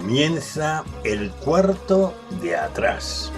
Comienza el cuarto de atrás.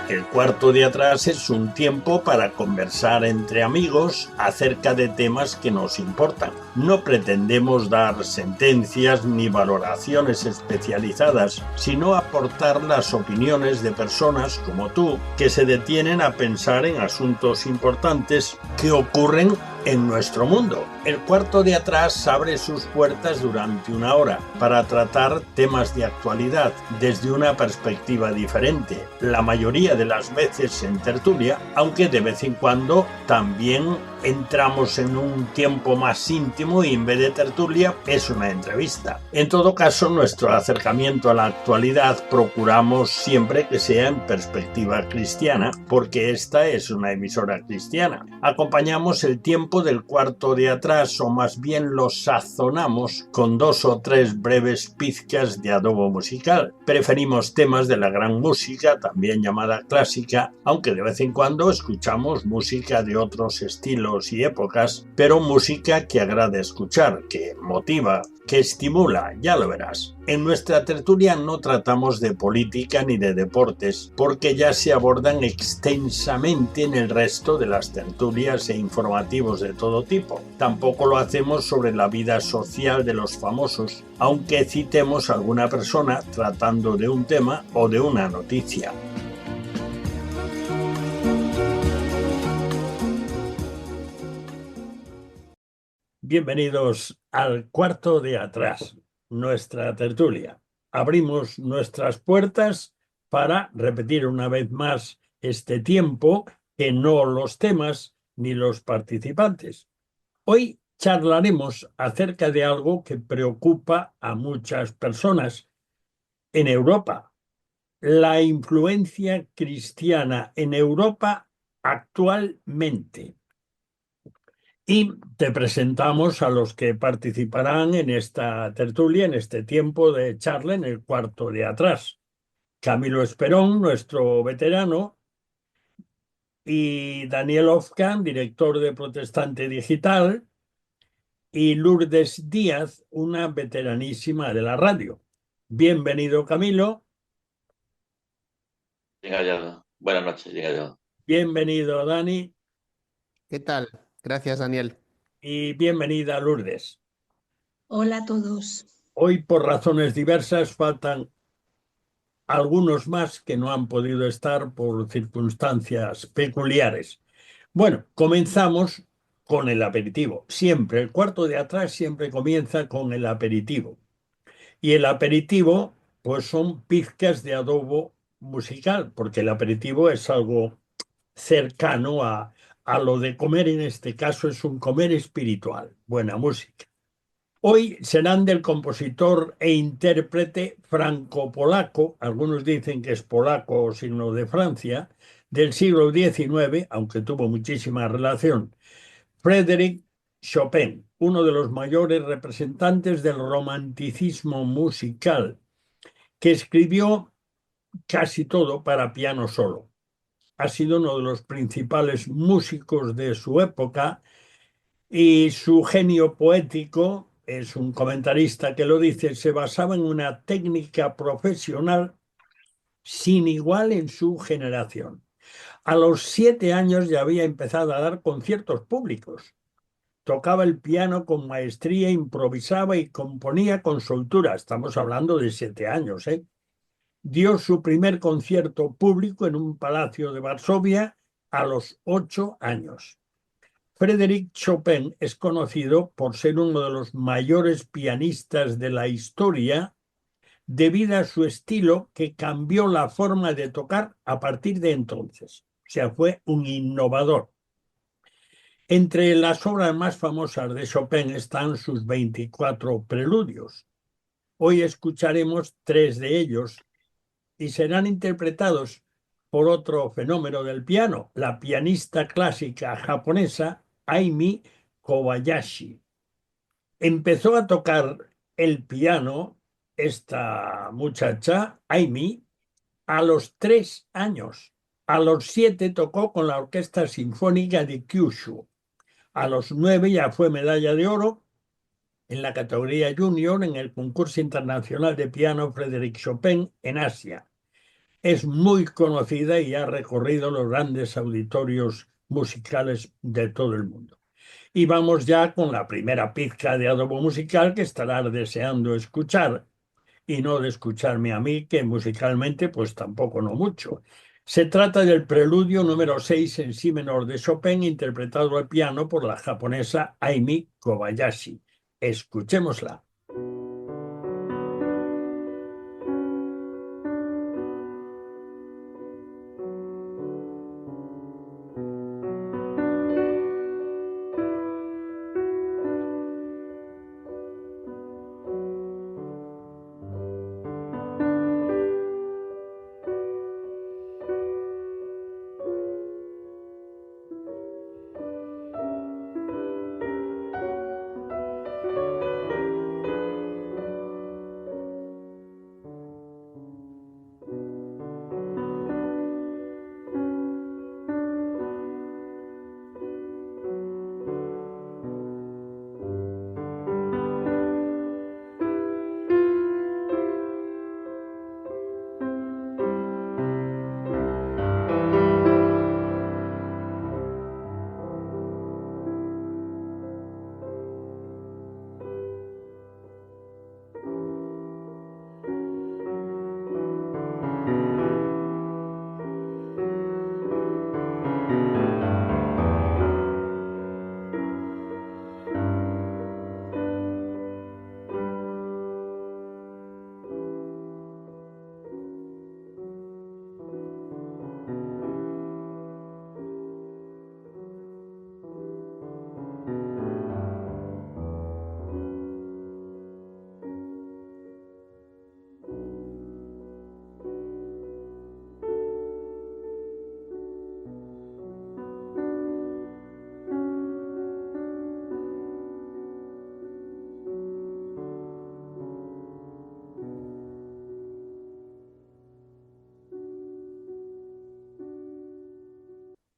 El cuarto de atrás es un tiempo para conversar entre amigos acerca de temas que nos importan. No pretendemos dar sentencias ni valoraciones especializadas, sino aportar las opiniones de personas como tú que se detienen a pensar en asuntos importantes que ocurren en nuestro mundo. El cuarto de atrás abre sus puertas durante una hora para tratar temas de actualidad desde una perspectiva diferente, la mayoría de las veces en tertulia, aunque de vez en cuando también entramos en un tiempo más íntimo y en vez de tertulia es una entrevista. En todo caso, nuestro acercamiento a la actualidad procuramos siempre que sea en perspectiva cristiana, porque esta es una emisora cristiana. Acompañamos el tiempo del cuarto de atrás, o más bien lo sazonamos con 2 o 3 breves pizcas de adobo musical. Preferimos temas de la gran música, también llamada clásica, aunque de vez en cuando escuchamos música de otros estilos y épocas, pero música que agrada escuchar, que motiva, que estimula, ya lo verás. En nuestra tertulia no tratamos de política ni de deportes, porque ya se abordan extensamente en el resto de las tertulias e informativos de todo tipo. Tampoco lo hacemos sobre la vida social de los famosos, aunque citemos a alguna persona tratando de un tema o de una noticia. Bienvenidos al cuarto de atrás, nuestra tertulia. Abrimos nuestras puertas para repetir una vez más este tiempo, que no los temas ni los participantes. Hoy charlaremos acerca de algo que preocupa a muchas personas en Europa: la influencia cristiana en Europa actualmente. Y te presentamos a los que participarán en esta tertulia, en este tiempo de charla en el cuarto de atrás. Camilo Esperón, nuestro veterano, y Daniel Ofcan, director de Protestante Digital, y Lourdes Díaz, una veteranísima de la radio. Bienvenido, Camilo. Bien hallado. Buenas noches, bien hallado. Bienvenido, Dani. ¿Qué tal? Gracias, Daniel. Y bienvenida, Lourdes. Hola a todos. Hoy, por razones diversas, faltan algunos más que no han podido estar por circunstancias peculiares. Bueno, comenzamos con el aperitivo. Siempre, el cuarto de atrás siempre comienza con el aperitivo. Y el aperitivo, pues son pizcas de adobo musical, porque el aperitivo es algo cercano a lo de comer. En este caso es un comer espiritual, buena música. Hoy serán del compositor e intérprete franco-polaco, algunos dicen que es polaco o signo de Francia, del siglo XIX, aunque tuvo muchísima relación, Frédéric Chopin, uno de los mayores representantes del romanticismo musical, que escribió casi todo para piano solo. Ha sido uno de los principales músicos de su época, y su genio poético, es un comentarista que lo dice, se basaba en una técnica profesional sin igual en su generación. A los 7 años ya había empezado a dar conciertos públicos. Tocaba el piano con maestría, improvisaba y componía con soltura. Estamos hablando de 7 años, ¿eh? Dio su primer concierto público en un palacio de Varsovia a los 8 años. Frédéric Chopin es conocido por ser uno de los mayores pianistas de la historia debido a su estilo, que cambió la forma de tocar a partir de entonces. O sea, fue un innovador. Entre las obras más famosas de Chopin están sus 24 preludios. Hoy escucharemos 3 de ellos y serán interpretados por otro fenómeno del piano, la pianista clásica japonesa Aimi Kobayashi. Empezó a tocar el piano esta muchacha, Aimi, a los 3 años. A los 7 tocó con la Orquesta Sinfónica de Kyushu. A los 9 ya fue medalla de oro en la categoría junior en el concurso internacional de piano Frédéric Chopin en Asia. Es muy conocida y ha recorrido los grandes auditorios musicales de todo el mundo. Y vamos ya con la primera pizca de adobo musical que estarás deseando escuchar, y no de escucharme a mí, que musicalmente pues tampoco no mucho. Se trata del preludio número 6 en si menor de Chopin, interpretado al piano por la japonesa Aimi Kobayashi. Escuchémosla.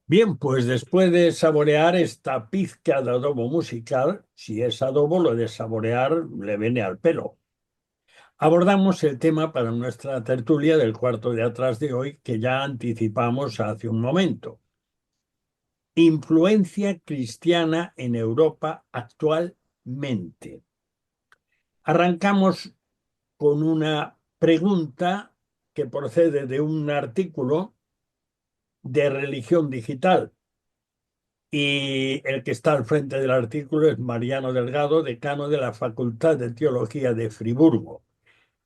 Bien, pues después de saborear esta pizca de adobo musical, si es adobo, lo de saborear le viene al pelo. Abordamos el tema para nuestra tertulia del cuarto de atrás de hoy, que ya anticipamos hace un momento. Influencia cristiana en Europa actualmente. Arrancamos con una pregunta que procede de un artículo de Religión Digital. Y el que está al frente del artículo es Mariano Delgado, decano de la Facultad de Teología de Friburgo.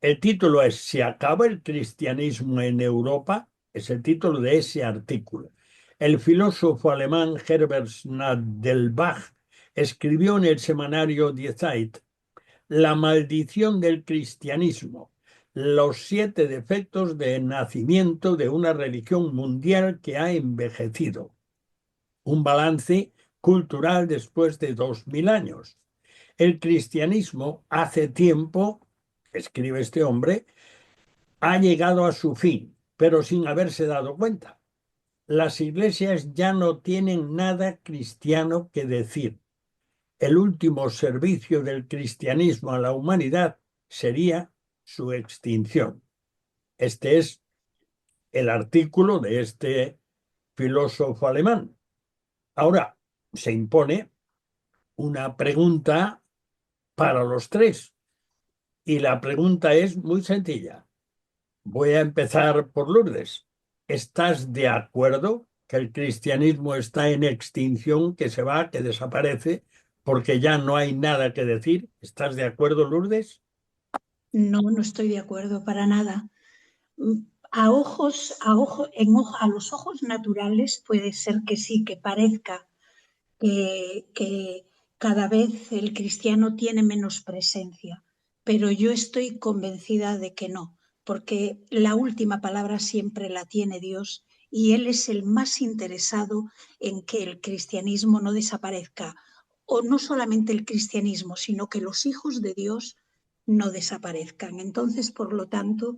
El título es ¿Se acaba el cristianismo en Europa? Es el título de ese artículo. El filósofo alemán Herbert Schnadelbach escribió en el semanario Die Zeit La maldición del cristianismo, los 7 defectos de nacimiento de una religión mundial que ha envejecido. Un balance cultural después de 2000 años. El cristianismo hace tiempo, escribe este hombre, ha llegado a su fin, pero sin haberse dado cuenta. Las iglesias ya no tienen nada cristiano que decir. El último servicio del cristianismo a la humanidad sería su extinción. Este es el artículo de este filósofo alemán. Ahora, se impone una pregunta para los tres. Y la pregunta es muy sencilla. Voy a empezar por Lourdes. ¿Estás de acuerdo que el cristianismo está en extinción, que se va, que desaparece, porque ya no hay nada que decir? ¿Estás de acuerdo, Lourdes? No, no estoy de acuerdo para nada. A los ojos naturales puede ser que sí, que parezca que cada vez el cristiano tiene menos presencia, pero yo estoy convencida de que no, porque la última palabra siempre la tiene Dios y Él es el más interesado en que el cristianismo no desaparezca, o no solamente el cristianismo, sino que los hijos de Dios no desaparezcan. Entonces, por lo tanto,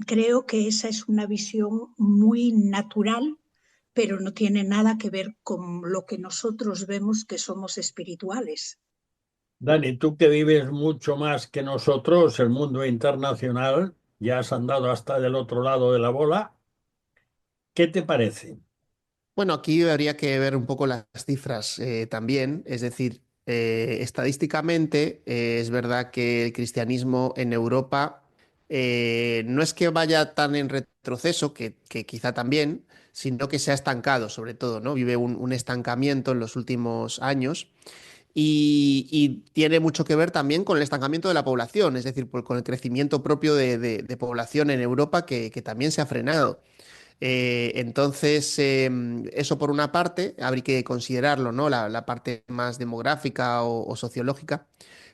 creo que esa es una visión muy natural pero no tiene nada que ver con lo que nosotros vemos que somos espirituales. Dani, tú que vives mucho más que nosotros, el mundo internacional, ya has andado hasta del otro lado de la bola, ¿qué te parece? Bueno, aquí habría que ver un poco las cifras también, es decir, estadísticamente es verdad que el cristianismo en Europa no es que vaya tan en retroceso, que quizá también, sino que se ha estancado sobre todo, ¿no? Vive un estancamiento en los últimos años. Y tiene mucho que ver también con el estancamiento de la población, es decir, con el crecimiento propio de población en Europa que también se ha frenado. Entonces, eso por una parte, habría que considerarlo, ¿no? La parte más demográfica o sociológica.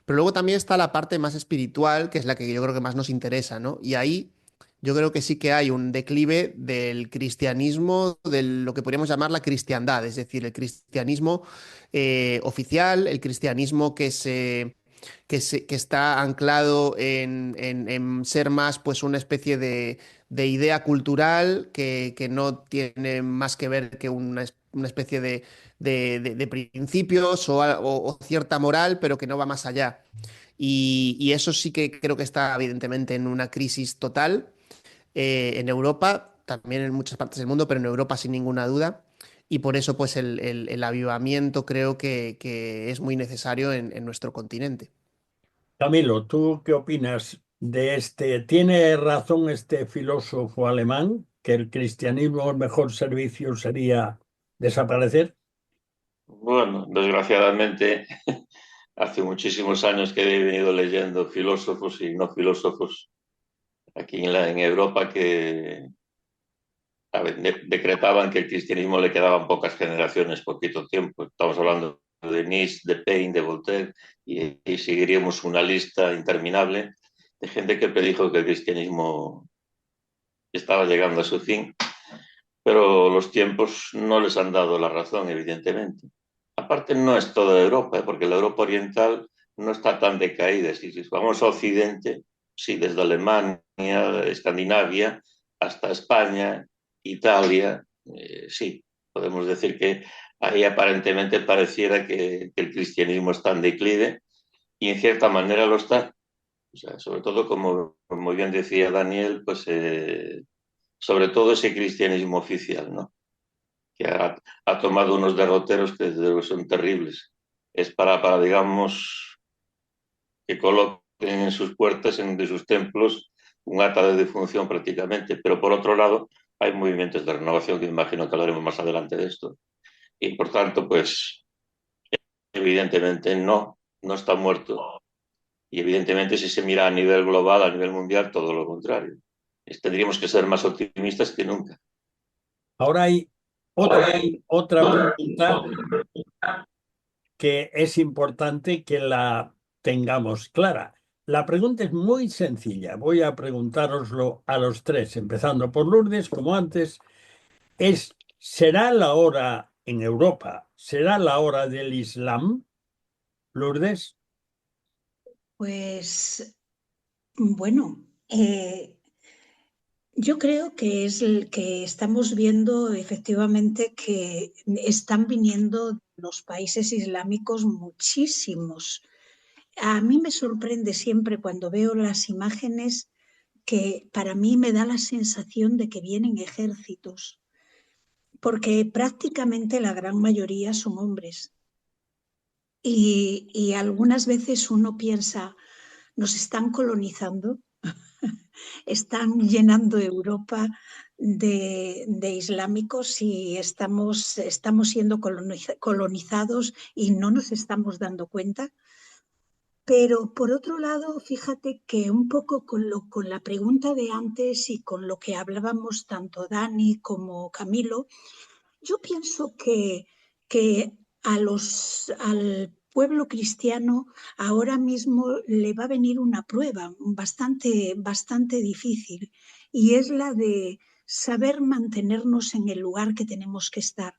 Pero luego también está la parte más espiritual, que es la que yo creo que más nos interesa, ¿no? Y ahí yo creo que sí que hay un declive del cristianismo, de lo que podríamos llamar la cristiandad, es decir, el cristianismo oficial, el cristianismo que está anclado en ser más pues una especie de idea cultural que no tiene más que ver que una especie de principios o cierta moral, pero que no va más allá. Y eso sí que creo que está evidentemente en una crisis total en Europa, también en muchas partes del mundo, pero en Europa sin ninguna duda. Y por eso pues el avivamiento creo que es muy necesario en nuestro continente. Camilo, ¿tú qué opinas de este? ¿Tiene razón este filósofo alemán que el cristianismo, el mejor servicio sería desaparecer? Bueno, desgraciadamente, hace muchísimos años que he venido leyendo filósofos y no filósofos aquí en Europa que decretaban que el cristianismo le quedaban pocas generaciones, poquito tiempo. Estamos hablando de Nietzsche, de Paine, de Voltaire, y seguiríamos una lista interminable de gente que predijo que el cristianismo estaba llegando a su fin, pero los tiempos no les han dado la razón, evidentemente. Aparte, no es toda Europa, porque la Europa oriental no está tan decaída. Si vamos a Occidente, sí, desde Alemania, Escandinavia, hasta España, Italia, sí, podemos decir que ahí aparentemente pareciera que el cristianismo está en declive y en cierta manera lo está. O sea, sobre todo, como muy bien decía Daniel, pues sobre todo ese cristianismo oficial, ¿no? Que ha tomado unos derroteros que desde luego son terribles. Es para, digamos, que coloquen en sus puertas, de sus templos, un acta de defunción prácticamente. Pero por otro lado, hay movimientos de renovación que imagino que hablaremos más adelante de esto. Y por tanto, pues, evidentemente no está muerto. Y evidentemente, si se mira a nivel global, a nivel mundial, todo lo contrario. Tendríamos que ser más optimistas que nunca. Ahora hay otra pregunta que es importante que la tengamos clara. La pregunta es muy sencilla. Voy a preguntároslo a los tres, empezando por Lourdes, como antes. ¿Será la hora en Europa? ¿Será la hora del Islam, Lourdes? Pues bueno, yo creo que es el que estamos viendo efectivamente que están viniendo los países islámicos muchísimos. A mí me sorprende siempre cuando veo las imágenes que para mí me da la sensación de que vienen ejércitos, porque prácticamente la gran mayoría son hombres. Y algunas veces uno piensa, nos están colonizando, están llenando Europa de islámicos y estamos siendo colonizados y no nos estamos dando cuenta. Pero por otro lado, fíjate que un poco con la pregunta de antes y con lo que hablábamos tanto Dani como Camilo, yo pienso que al pueblo cristiano ahora mismo le va a venir una prueba bastante difícil y es la de saber mantenernos en el lugar que tenemos que estar.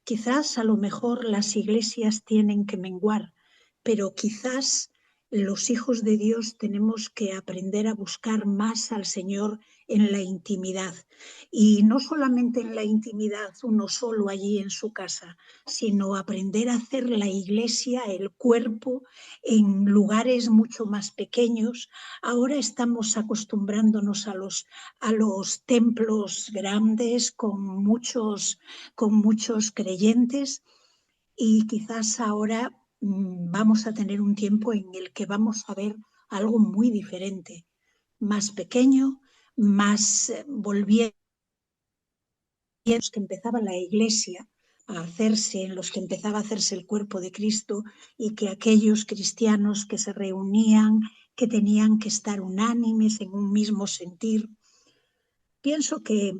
Quizás a lo mejor las iglesias tienen que menguar, pero quizás los hijos de Dios tenemos que aprender a buscar más al Señor en la intimidad. Y no solamente en la intimidad, uno solo allí en su casa, sino aprender a hacer la iglesia, el cuerpo, en lugares mucho más pequeños. Ahora estamos acostumbrándonos a los templos grandes con muchos creyentes, y quizás ahora vamos a tener un tiempo en el que vamos a ver algo muy diferente, más pequeño, más volviendo en los que empezaba la iglesia a hacerse, en los que empezaba a hacerse el cuerpo de Cristo, y que aquellos cristianos que se reunían, que tenían que estar unánimes en un mismo sentir. Pienso que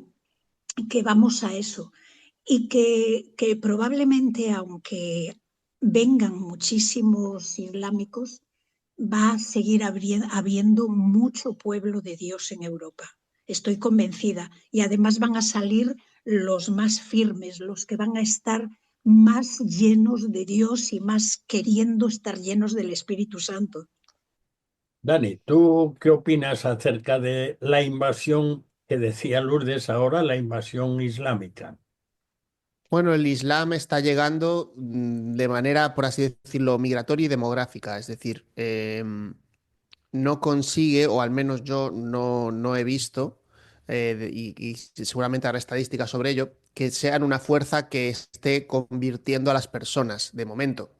vamos a eso, y que probablemente, aunque vengan muchísimos islámicos, va a seguir habiendo mucho pueblo de Dios en Europa. Estoy convencida. Y además van a salir los más firmes, los que van a estar más llenos de Dios y más queriendo estar llenos del Espíritu Santo. Dani, ¿tú qué opinas acerca de la invasión que decía Lourdes ahora, la invasión islámica? Bueno, el Islam está llegando de manera, por así decirlo, migratoria y demográfica. Es decir, no consigue, o al menos yo no he visto, y seguramente habrá estadísticas sobre ello, que sean una fuerza que esté convirtiendo a las personas de momento.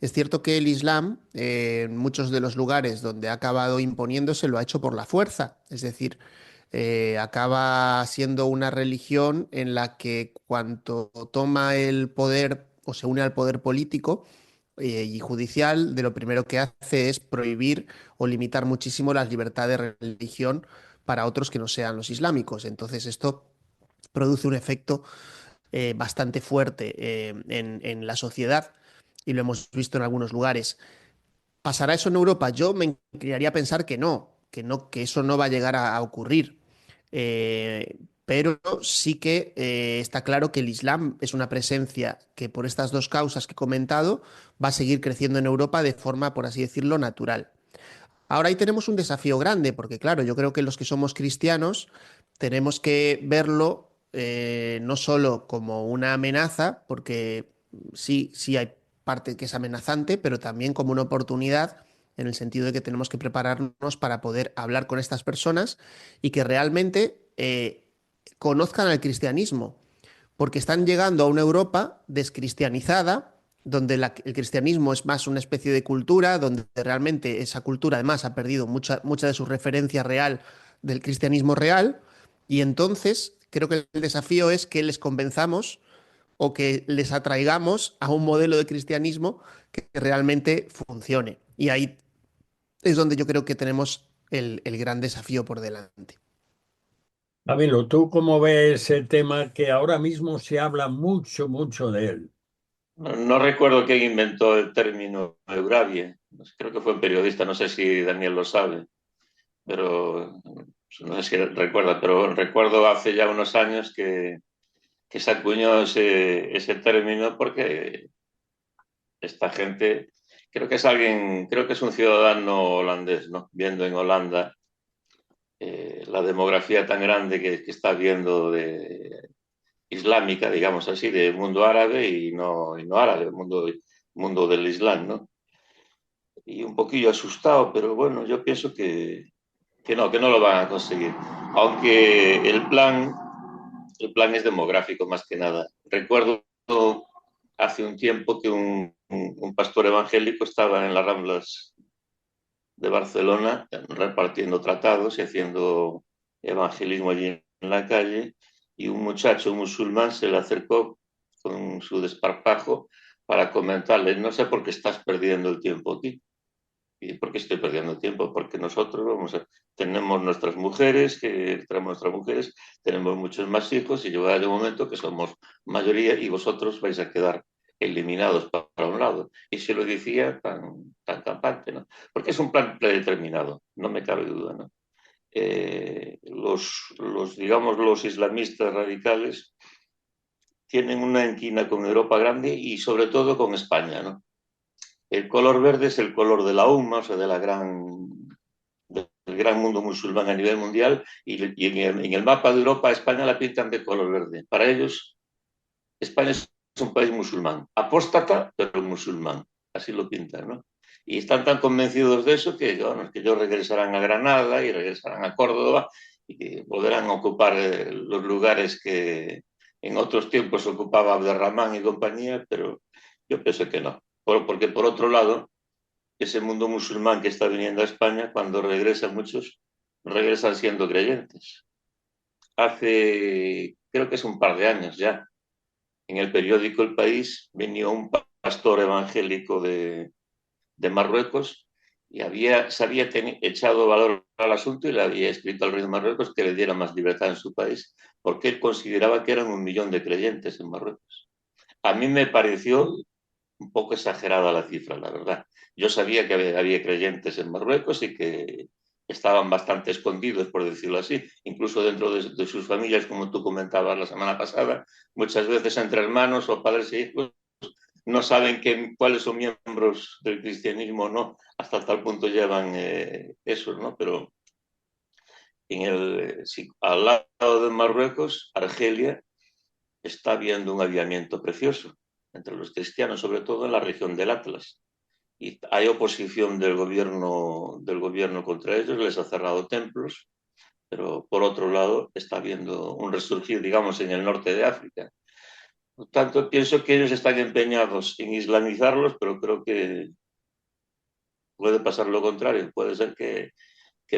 Es cierto que el Islam, en muchos de los lugares donde ha acabado imponiéndose, lo ha hecho por la fuerza. Es decir, acaba siendo una religión en la que cuanto toma el poder o se une al poder político y judicial, de lo primero que hace es prohibir o limitar muchísimo las libertades de religión para otros que no sean los islámicos. Entonces esto produce un efecto bastante fuerte en la sociedad, y lo hemos visto en algunos lugares. ¿Pasará eso en Europa? Yo me inclinaría a pensar que eso no va a llegar a ocurrir. Pero sí que está claro que el Islam es una presencia que, por estas dos causas que he comentado, va a seguir creciendo en Europa de forma, por así decirlo, natural. Ahora ahí tenemos un desafío grande, porque claro, yo creo que los que somos cristianos tenemos que verlo no solo como una amenaza, porque sí hay parte que es amenazante, pero también como una oportunidad, en el sentido de que tenemos que prepararnos para poder hablar con estas personas y que realmente conozcan al cristianismo, porque están llegando a una Europa descristianizada, donde el cristianismo es más una especie de cultura, donde realmente esa cultura además ha perdido mucha de su referencia real del cristianismo real, y entonces creo que el desafío es que les convenzamos o que les atraigamos a un modelo de cristianismo que realmente funcione. Y ahí es donde yo creo que tenemos el gran desafío por delante. Camilo, ¿tú cómo ves ese tema que ahora mismo se habla mucho, mucho de él? No recuerdo quién inventó el término Eurabie. Creo que fue un periodista, no sé si Daniel lo sabe, pero no sé si recuerda, pero recuerdo hace ya unos años que se acuñó ese término porque esta gente, creo que es un ciudadano holandés, ¿no? Viendo en Holanda la demografía tan grande que está habiendo de islámica, digamos así, de mundo árabe y no árabe, mundo del Islam, ¿no? Y un poquillo asustado, pero bueno, yo pienso que no lo van a conseguir. Aunque el plan es demográfico más que nada. Recuerdo hace un tiempo que un pastor evangélico estaba en las Ramblas de Barcelona repartiendo tratados y haciendo evangelismo allí en la calle, y un muchacho musulmán se le acercó con su desparpajo para comentarle: no sé por qué estás perdiendo el tiempo aquí. ¿Y por qué estoy perdiendo el tiempo? Porque nosotros tenemos nuestras mujeres, tenemos muchos más hijos, y llega de un momento que somos mayoría y vosotros vais a quedar eliminados para un lado. Y se lo decía tan campante, ¿no? Porque es un plan predeterminado, no me cabe duda, ¿no? Digamos, los islamistas radicales tienen una enquina con Europa grande y sobre todo con España, ¿no? el color verde es el color de la umma, o sea, del gran mundo musulmán a nivel mundial, y en el mapa de Europa España la pintan de color verde. Para ellos, España es un país musulmán, apóstata, pero musulmán, así lo pintan, ¿no? Y están tan convencidos de eso que, bueno, que ellos regresarán a Granada y regresarán a Córdoba y que podrán ocupar los lugares que en otros tiempos ocupaba Abderramán y compañía, pero yo pienso que no. Porque por otro lado, ese mundo musulmán que está viniendo a España, cuando regresan muchos, regresan siendo creyentes. Creo que es un par de años ya, en el periódico El País venía un pastor evangélico de Marruecos y se había echado valor al asunto y le había escrito al rey de Marruecos que le diera más libertad en su país, porque él consideraba que eran 1 millón de creyentes en Marruecos. A mí me pareció un poco exagerada la cifra, la verdad. Yo sabía que había creyentes en Marruecos y que estaban bastante escondidos, por decirlo así, incluso dentro de sus familias, como tú comentabas la semana pasada, muchas veces entre hermanos o padres e hijos no saben cuáles son miembros del cristianismo o no, hasta tal punto llevan eso, ¿no? Pero al lado de Marruecos, Argelia, está habiendo un avivamiento precioso entre los cristianos, sobre todo en la región del Atlas. Y hay oposición del gobierno contra ellos, les ha cerrado templos, pero por otro lado está habiendo un resurgir, digamos, en el norte de África. Por tanto, pienso que ellos están empeñados en islamizarlos, pero creo que puede pasar lo contrario. Puede ser que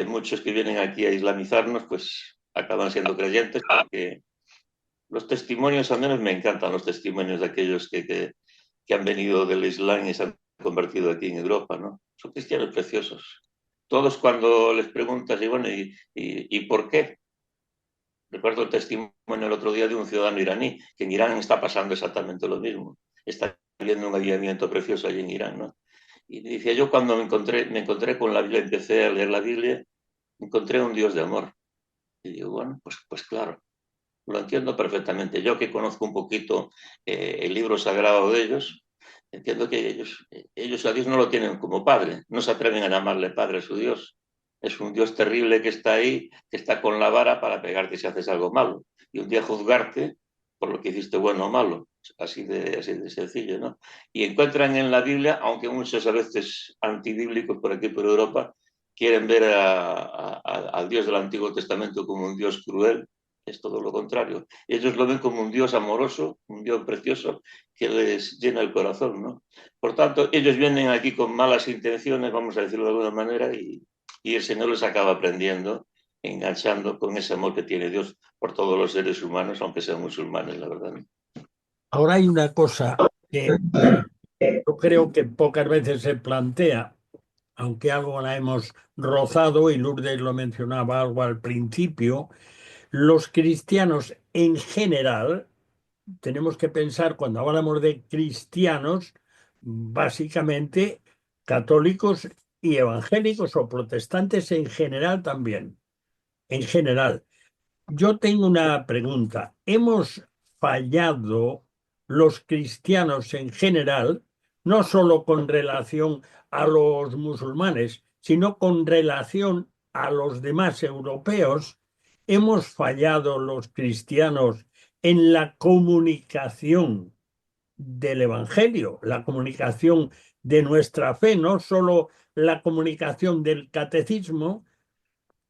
muchos que vienen aquí a islamizarnos, pues acaban siendo creyentes, porque los testimonios, al menos me encantan los testimonios de aquellos que han venido del Islam y se han convertido aquí en Europa, ¿no? Son cristianos preciosos. Todos cuando les preguntas, y bueno, ¿y por qué? Recuerdo el testimonio el otro día de un ciudadano iraní, que en Irán está pasando exactamente lo mismo. Está habiendo un avivamiento precioso allí en Irán, ¿no? Y decía, yo cuando me encontré con la Biblia, empecé a leer la Biblia, encontré un Dios de amor. Y digo, bueno, pues claro, lo entiendo perfectamente. Yo que conozco un poquito el libro sagrado de ellos, entiendo que ellos a Dios no lo tienen como padre, no se atreven a llamarle padre a su Dios. Es un Dios terrible que está ahí, que está con la vara para pegarte si haces algo malo. Y un día juzgarte por lo que hiciste bueno o malo. Así de sencillo, ¿no? Y encuentran en la Biblia, aunque muchos a veces antibíblicos por aquí por Europa, quieren ver al Dios del Antiguo Testamento como un Dios cruel, es todo lo contrario. Ellos lo ven como un Dios amoroso, un Dios precioso, que les llena el corazón, ¿no? Por tanto, ellos vienen aquí con malas intenciones, vamos a decirlo de alguna manera, y el Señor les acaba aprendiendo, enganchando con ese amor que tiene Dios por todos los seres humanos, aunque sean musulmanes, la verdad. Ahora hay una cosa que yo creo que pocas veces se plantea, aunque algo la hemos rozado, y Lourdes lo mencionaba algo al principio. Los cristianos en general, tenemos que pensar cuando hablamos de cristianos, básicamente católicos y evangélicos o protestantes en general también. En general. Yo tengo una pregunta. ¿Hemos fallado los cristianos en general, no solo con relación a los musulmanes, sino con relación a los demás europeos? ¿Hemos fallado los cristianos en la comunicación del Evangelio, la comunicación de nuestra fe, no solo la comunicación del catecismo,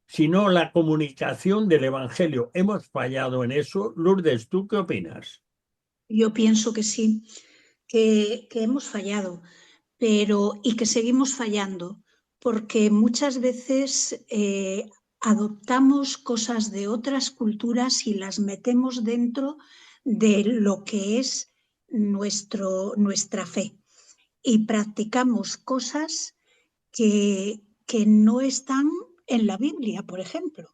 sino la comunicación del Evangelio? ¿Hemos fallado en eso? Lourdes, ¿tú qué opinas? Yo pienso que sí, que hemos fallado, y que seguimos fallando, porque muchas veces adoptamos cosas de otras culturas y las metemos dentro de lo que es nuestra fe, y practicamos cosas que no están en la Biblia, por ejemplo.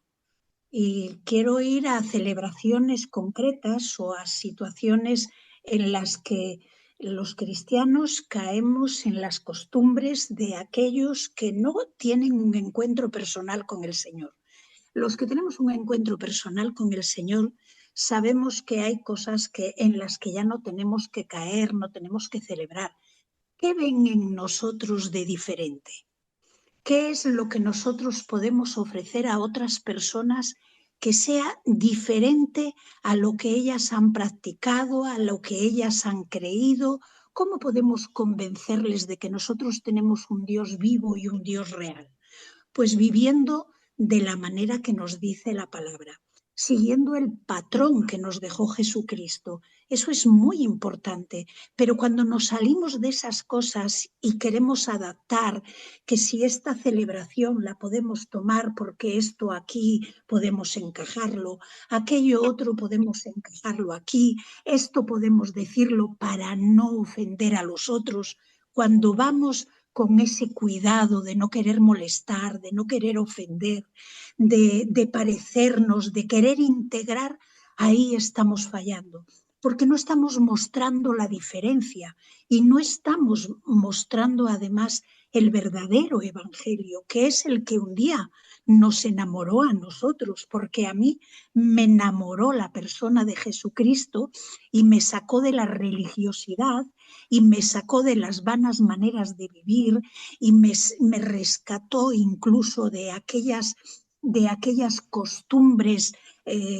Y quiero ir a celebraciones concretas o a situaciones en las que los cristianos caemos en las costumbres de aquellos que no tienen un encuentro personal con el Señor. Los que tenemos un encuentro personal con el Señor sabemos que hay cosas en las que ya no tenemos que caer, no tenemos que celebrar, ¿Qué ven en nosotros de diferente? ¿Qué es lo que nosotros podemos ofrecer a otras personas que sea diferente a lo que ellas han practicado, a lo que ellas han creído? ¿Cómo podemos convencerles de que nosotros tenemos un Dios vivo y un Dios real? Pues viviendo de la manera que nos dice la palabra, siguiendo el patrón que nos dejó Jesucristo. Eso es muy importante, pero cuando nos salimos de esas cosas y queremos adaptar, que si esta celebración la podemos tomar porque esto aquí podemos encajarlo, aquello otro podemos encajarlo aquí, esto podemos decirlo para no ofender a los otros, cuando vamos con ese cuidado de no querer molestar, de no querer ofender, de parecernos, de querer integrar, ahí estamos fallando, porque no estamos mostrando la diferencia y no estamos mostrando además el verdadero evangelio, que es el que un día nos enamoró a nosotros, porque a mí me enamoró la persona de Jesucristo y me sacó de la religiosidad y me sacó de las vanas maneras de vivir y me rescató incluso de aquellas costumbres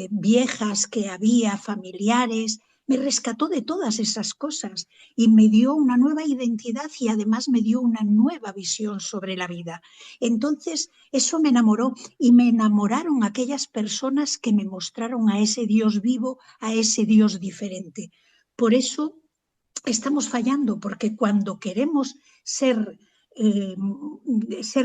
viejas que había, familiares. Me rescató de todas esas cosas y me dio una nueva identidad y además me dio una nueva visión sobre la vida. Entonces, eso me enamoró y me enamoraron aquellas personas que me mostraron a ese Dios vivo, a ese Dios diferente. Por eso estamos fallando, porque cuando queremos ser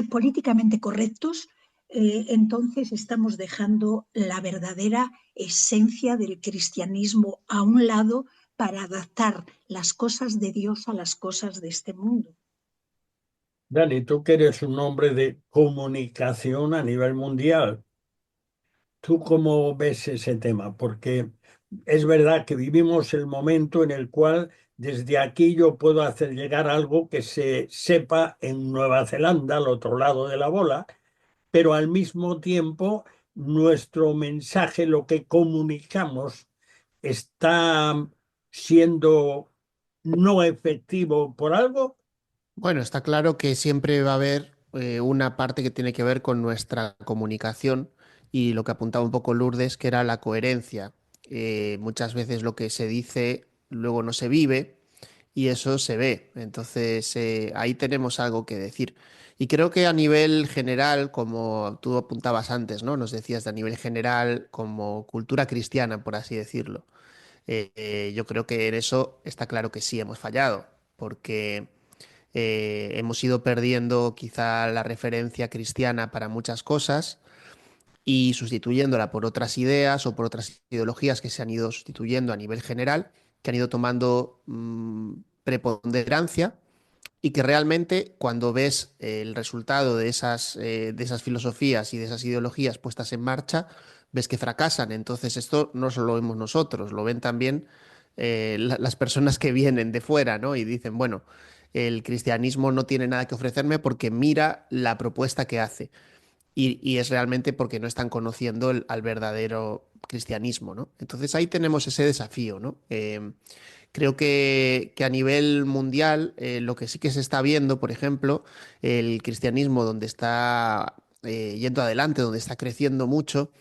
políticamente correctos, entonces estamos dejando la verdadera esencia del cristianismo a un lado para adaptar las cosas de Dios a las cosas de este mundo. Dani, tú que eres un hombre de comunicación a nivel mundial, ¿tú cómo ves ese tema? Porque es verdad que vivimos el momento en el cual desde aquí yo puedo hacer llegar algo que se sepa en Nueva Zelanda, al otro lado de la bola, pero al mismo tiempo nuestro mensaje, lo que comunicamos, está siendo no efectivo por algo. Bueno, está claro que siempre va a haber una parte que tiene que ver con nuestra comunicación y lo que apuntaba un poco Lourdes, que era la coherencia. Muchas veces lo que se dice luego no se vive y eso se ve. Entonces, ahí tenemos algo que decir. Y creo que a nivel general, como tú apuntabas antes, ¿no? Nos decías de a nivel general, como cultura cristiana, por así decirlo. Yo creo que en eso está claro que sí hemos fallado, porque hemos ido perdiendo quizá la referencia cristiana para muchas cosas y sustituyéndola por otras ideas o por otras ideologías que se han ido sustituyendo a nivel general, que han ido tomando preponderancia y que realmente cuando ves el resultado de esas filosofías y de esas ideologías puestas en marcha, ves que fracasan. Entonces esto no solo lo vemos nosotros, lo ven también las personas que vienen de fuera, ¿no? Y dicen, bueno, el cristianismo no tiene nada que ofrecerme porque mira la propuesta que hace. Y es realmente porque no están conociendo al verdadero cristianismo, ¿no? Entonces ahí tenemos ese desafío, ¿no? Creo que a nivel mundial lo que sí que se está viendo, por ejemplo, el cristianismo donde está yendo adelante, donde está creciendo mucho,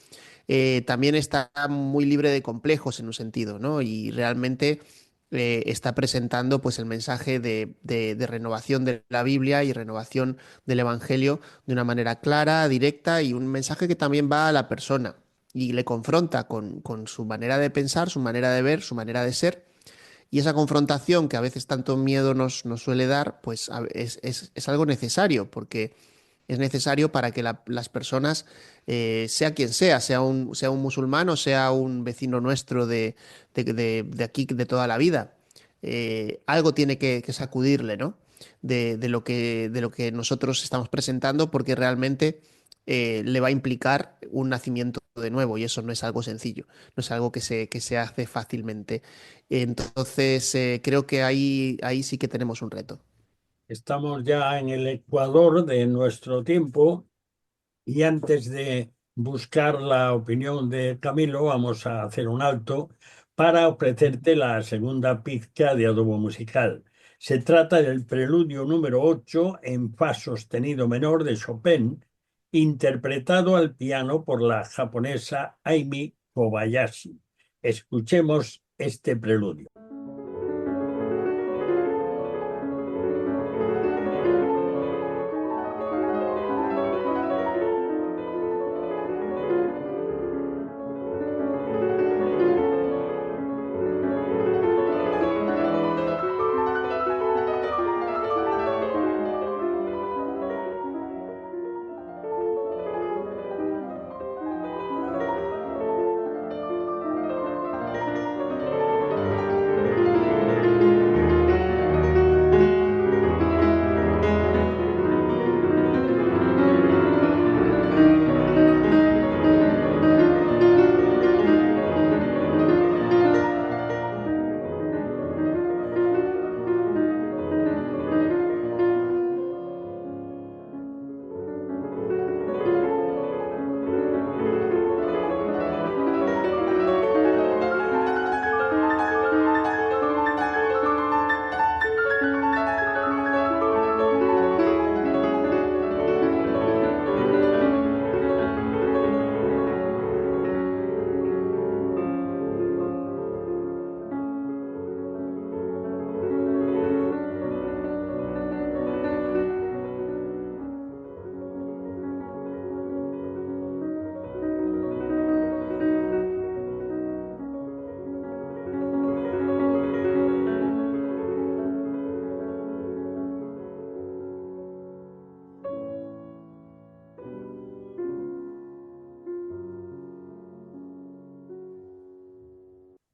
también está muy libre de complejos en un sentido, ¿no? Y realmente está presentando pues el mensaje de renovación de la Biblia y renovación del Evangelio de una manera clara, directa y un mensaje que también va a la persona y le confronta con su manera de pensar, su manera de ver, su manera de ser. Y esa confrontación que a veces tanto miedo nos suele dar, pues es algo necesario, porque es necesario para que las personas, sea quien sea, sea un musulmán o sea un vecino nuestro de aquí, de toda la vida, algo tiene que sacudirle, ¿no? De lo que nosotros estamos presentando, porque realmente le va a implicar un nacimiento de nuevo, y eso no es algo sencillo, no es algo que se hace fácilmente. Entonces, creo que ahí sí que tenemos un reto. Estamos ya en el ecuador de nuestro tiempo y antes de buscar la opinión de Camilo, vamos a hacer un alto para ofrecerte la segunda pizca de adobo musical. Se trata del preludio número 8 en fa sostenido menor de Chopin, interpretado al piano por la japonesa Aimi Kobayashi. Escuchemos este preludio.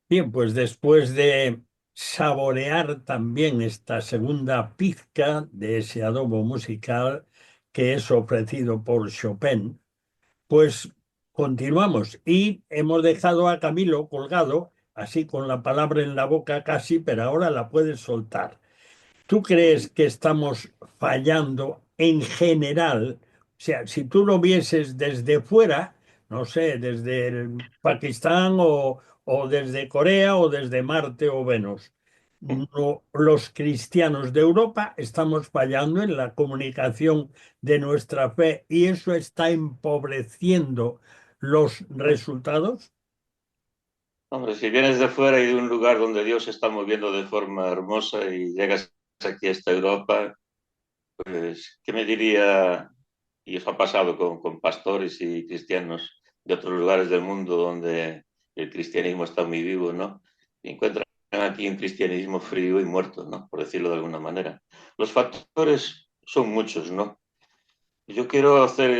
Bien, pues después de saborear también esta segunda pizca de ese adobo musical que es ofrecido por Chopin, pues continuamos y hemos dejado a Camilo colgado, así con la palabra en la boca casi, pero ahora la puedes soltar. ¿Tú crees que estamos fallando en general? O sea, si tú lo vieses desde fuera, no sé, desde el Pakistán o desde Corea o desde Marte o Venus, los cristianos de Europa estamos fallando en la comunicación de nuestra fe y eso está empobreciendo los resultados. Hombre, si vienes de fuera y de un lugar donde Dios se está moviendo de forma hermosa y llegas aquí a esta Europa, pues, ¿qué me diría? Y eso ha pasado con pastores y cristianos de otros lugares del mundo donde el cristianismo está muy vivo, ¿no? Y encuentran aquí un cristianismo frío y muerto, ¿no? Por decirlo de alguna manera. Los factores son muchos, ¿no? Yo quiero hacer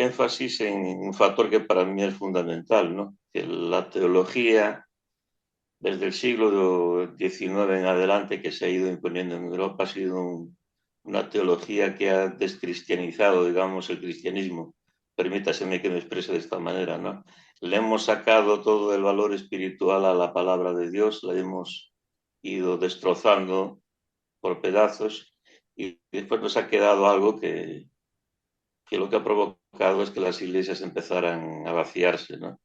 énfasis en un factor que para mí es fundamental, ¿no? Que la teología, desde el siglo XIX en adelante, que se ha ido imponiendo en Europa, ha sido una teología que ha descristianizado, digamos, el cristianismo. Permítaseme que me exprese de esta manera, ¿no? Le hemos sacado todo el valor espiritual a la palabra de Dios, la hemos ido destrozando por pedazos y después nos ha quedado algo que lo que ha provocado es que las iglesias empezaran a vaciarse, ¿no?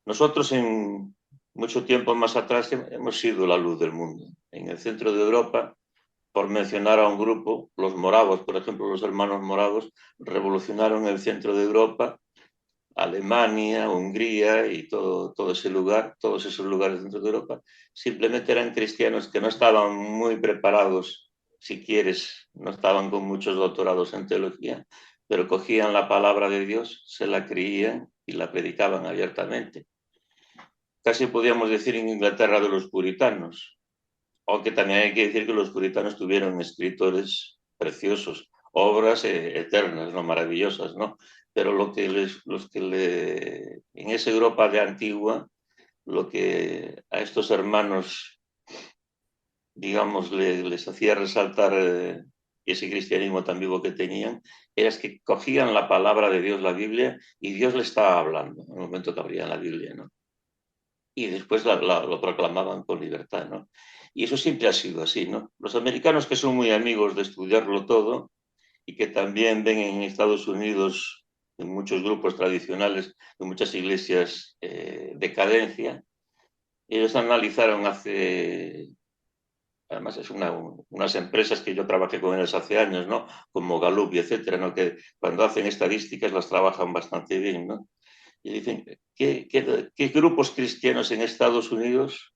Nosotros en mucho tiempo más atrás hemos sido la luz del mundo. En el centro de Europa, por mencionar a un grupo, los moravos, por ejemplo, los hermanos moravos, revolucionaron el centro de Europa, Alemania, Hungría y todo ese lugar, todos esos lugares dentro de Europa, simplemente eran cristianos que no estaban muy preparados, si quieres, no estaban con muchos doctorados en teología, pero cogían la palabra de Dios, se la creían y la predicaban abiertamente. Casi podríamos decir en Inglaterra de los puritanos, aunque también hay que decir que los puritanos tuvieron escritores preciosos, obras eternas, ¿no? Maravillosas, ¿no? Pero en esa Europa de antigua, lo que a estos hermanos, digamos, les hacía resaltar ese cristianismo tan vivo que tenían, era que cogían la palabra de Dios, la Biblia, y Dios le estaba hablando en el momento que abrían la Biblia, ¿no? Y después lo proclamaban con libertad, ¿no? Y eso siempre ha sido así, ¿no? Los americanos, que son muy amigos de estudiarlo todo y que también ven en Estados Unidos, en muchos grupos tradicionales, en muchas iglesias, decadencia, ellos analizaron hace Además, es unas empresas que yo trabajé con ellas hace años, ¿no? Como Gallup y etcétera, ¿no? Que cuando hacen estadísticas las trabajan bastante bien, ¿no? Y dicen, ¿qué grupos cristianos en Estados Unidos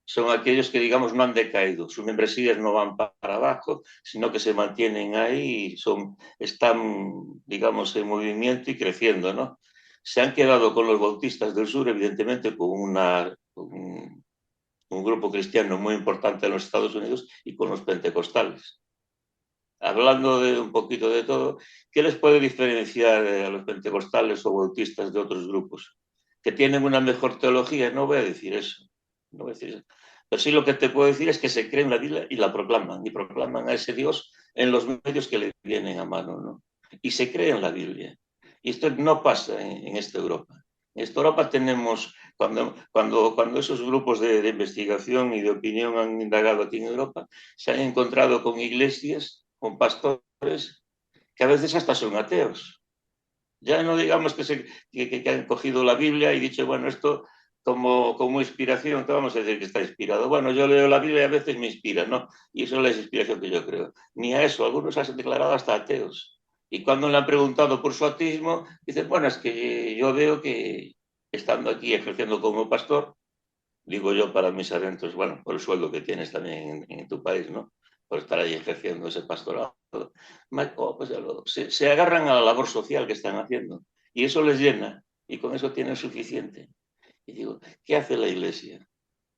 son aquellos que, digamos, no han decaído? Sus membresías no van para abajo, sino que se mantienen ahí y están, digamos, en movimiento y creciendo, ¿no? Se han quedado con los bautistas del sur, evidentemente, con un grupo cristiano muy importante en los Estados Unidos, y con los pentecostales. Hablando de un poquito de todo, ¿qué les puede diferenciar a los pentecostales o bautistas de otros grupos? ¿Que tienen una mejor teología? No voy a decir eso. No voy a decir eso. Pero sí lo que te puedo decir es que se creen la Biblia y la proclaman. Y proclaman a ese Dios en los medios que le vienen a mano, ¿no? Y se creen la Biblia. Y esto no pasa en esta Europa. En esta Europa tenemos, cuando esos grupos de investigación y de opinión han indagado aquí en Europa, se han encontrado con iglesias, con pastores, que a veces hasta son ateos. Ya no digamos que han cogido la Biblia y dicho, bueno, esto como inspiración, ¿qué vamos a decir que está inspirado? Bueno, yo leo la Biblia y a veces me inspira, ¿no? Y eso es la inspiración que yo creo. Ni a eso, algunos han declarado hasta ateos. Y cuando le han preguntado por su ateísmo, dicen, bueno, es que yo veo que estando aquí ejerciendo como pastor, digo yo para mis adentros, bueno, por el sueldo que tienes también en tu país, ¿no? Por estar ahí ejerciendo ese pastorado. Pues se agarran a la labor social que están haciendo y eso les llena y con eso tienen suficiente. Y digo, ¿qué hace la iglesia?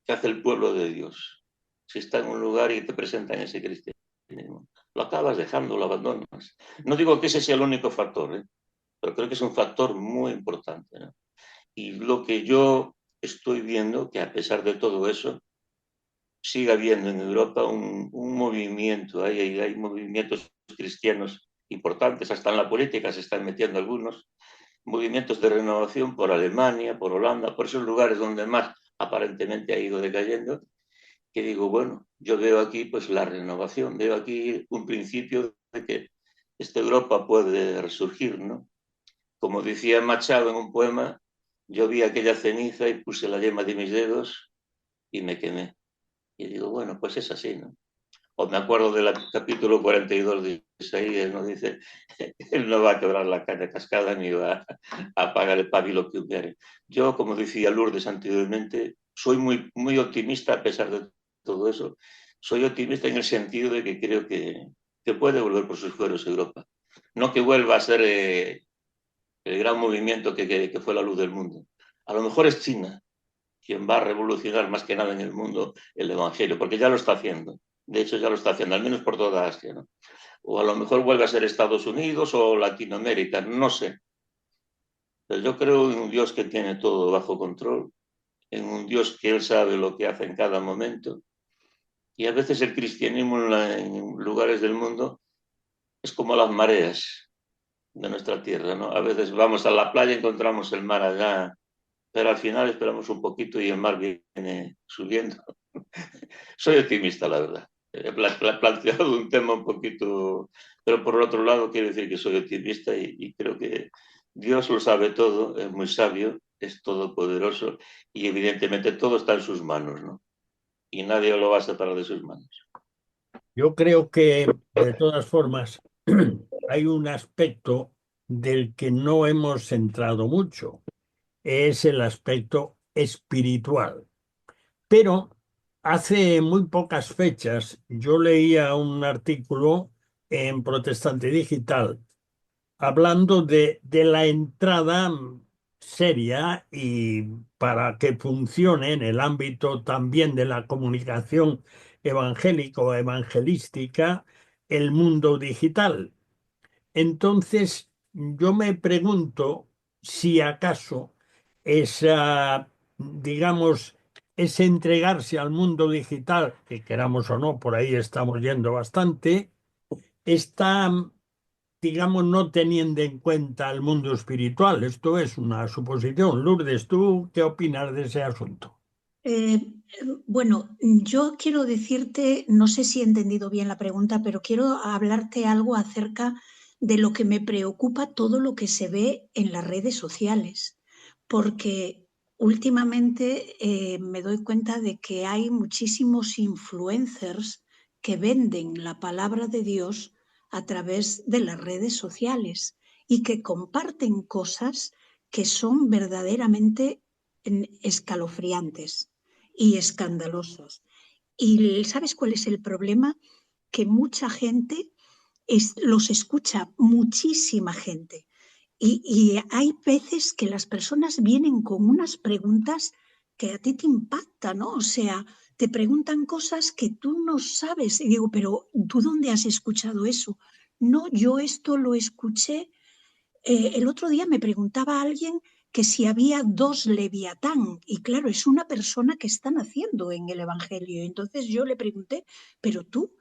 ¿Qué hace el pueblo de Dios? Si está en un lugar y te presentan ese cristianismo, lo acabas dejando, lo abandonas. No digo que ese sea el único factor, pero creo que es un factor muy importante, ¿no? Y lo que yo estoy viendo, que a pesar de todo eso, sigue habiendo en Europa un movimiento, hay movimientos cristianos importantes, hasta en la política se están metiendo algunos, movimientos de renovación por Alemania, por Holanda, por esos lugares donde más aparentemente ha ido decayendo, que digo, bueno, yo veo aquí pues la renovación, veo aquí un principio de que esta Europa puede resurgir, ¿no? Como decía Machado en un poema, yo vi aquella ceniza y puse la yema de mis dedos y me quemé. Y digo, bueno, pues es así, ¿no? O me acuerdo del capítulo 42 de Isaías, ¿no? Dice, él no va a quebrar la caña cascada ni va a apagar el pabilo que hubiere. Yo, como decía Lourdes anteriormente, soy muy optimista a pesar de todo eso. Soy optimista en el sentido de que creo que puede volver por sus fueros Europa. No que vuelva a ser el gran movimiento que fue la luz del mundo. A lo mejor es China quien va a revolucionar más que nada en el mundo el Evangelio, porque ya lo está haciendo. De hecho, ya lo está haciendo, al menos por toda Asia, ¿no? O a lo mejor vuelve a ser Estados Unidos o Latinoamérica, no sé. Pero yo creo en un Dios que tiene todo bajo control, en un Dios que Él sabe lo que hace en cada momento. Y a veces el cristianismo en lugares del mundo es como las mareas de nuestra tierra, ¿no? A veces vamos a la playa y encontramos el mar allá, pero al final esperamos un poquito y el mar viene subiendo. Soy optimista, la verdad. He planteado un tema un poquito, pero por otro lado quiero decir que soy optimista y creo que Dios lo sabe todo, es muy sabio, es todopoderoso y evidentemente todo está en sus manos, ¿no? Y nadie lo va a separar de sus manos. Yo creo que, de todas formas, hay un aspecto del que no hemos centrado mucho, es el aspecto espiritual. Pero hace muy pocas fechas yo leía un artículo en Protestante Digital hablando de la entrada seria y para que funcione en el ámbito también de la comunicación evangélica o evangelística el mundo digital. Entonces, yo me pregunto si acaso esa, digamos, ese entregarse al mundo digital, que queramos o no, por ahí estamos yendo bastante, está, digamos, no teniendo en cuenta el mundo espiritual. Esto es una suposición. Lourdes, ¿tú qué opinas de ese asunto? Bueno, yo quiero decirte, no sé si he entendido bien la pregunta, pero quiero hablarte algo acerca de lo que me preocupa todo lo que se ve en las redes sociales, porque últimamente me doy cuenta de que hay muchísimos influencers que venden la palabra de Dios a través de las redes sociales y que comparten cosas que son verdaderamente escalofriantes y escandalosas. ¿Y sabes cuál es el problema? Que mucha gente los escucha, muchísima gente. Y hay veces que las personas vienen con unas preguntas que a ti te impactan, ¿no? O sea, te preguntan cosas que tú no sabes. Y digo, pero ¿tú dónde has escuchado eso? No, yo esto lo escuché. El otro día me preguntaba a alguien que si había dos Leviatán. Y claro, es una persona que están haciendo en el Evangelio. Entonces yo le pregunté, pero tú,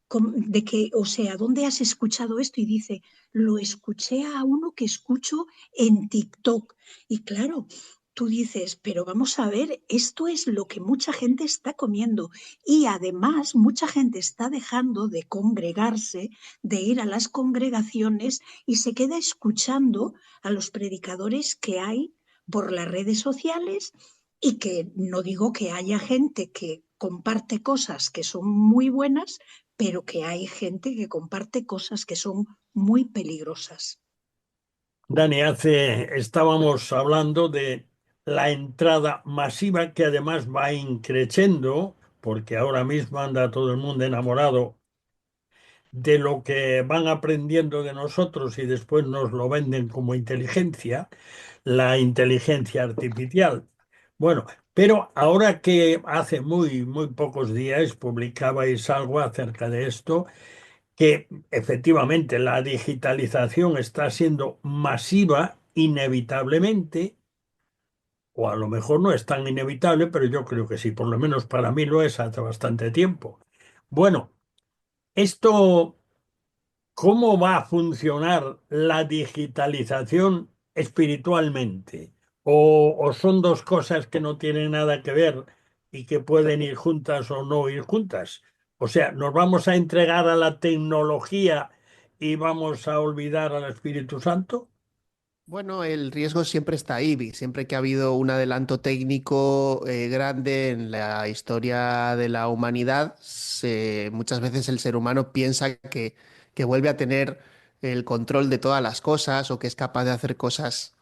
de que, o sea, ¿dónde has escuchado esto? Y dice, lo escuché a uno que escucho en TikTok. Y claro, tú dices, pero vamos a ver, esto es lo que mucha gente está comiendo. Y además, mucha gente está dejando de congregarse, de ir a las congregaciones y se queda escuchando a los predicadores que hay por las redes sociales y que no digo que haya gente que comparte cosas que son muy buenas, pero que hay gente que comparte cosas que son muy peligrosas. Dani, estábamos hablando de la entrada masiva que además va increciendo, porque ahora mismo anda todo el mundo enamorado de lo que van aprendiendo de nosotros y después nos lo venden como inteligencia, la inteligencia artificial. Bueno, pero ahora que hace muy pocos días publicabais algo acerca de esto, que efectivamente la digitalización está siendo masiva inevitablemente, o a lo mejor no es tan inevitable, pero yo creo que sí, por lo menos para mí lo es hace bastante tiempo. Bueno, esto, ¿cómo va a funcionar la digitalización espiritualmente? O son dos cosas que no tienen nada que ver y que pueden ir juntas o no ir juntas? O sea, ¿nos vamos a entregar a la tecnología y vamos a olvidar al Espíritu Santo? Bueno, el riesgo siempre está ahí. Siempre que ha habido un adelanto técnico grande en la historia de la humanidad, muchas veces el ser humano piensa que vuelve a tener el control de todas las cosas o que es capaz de hacer cosas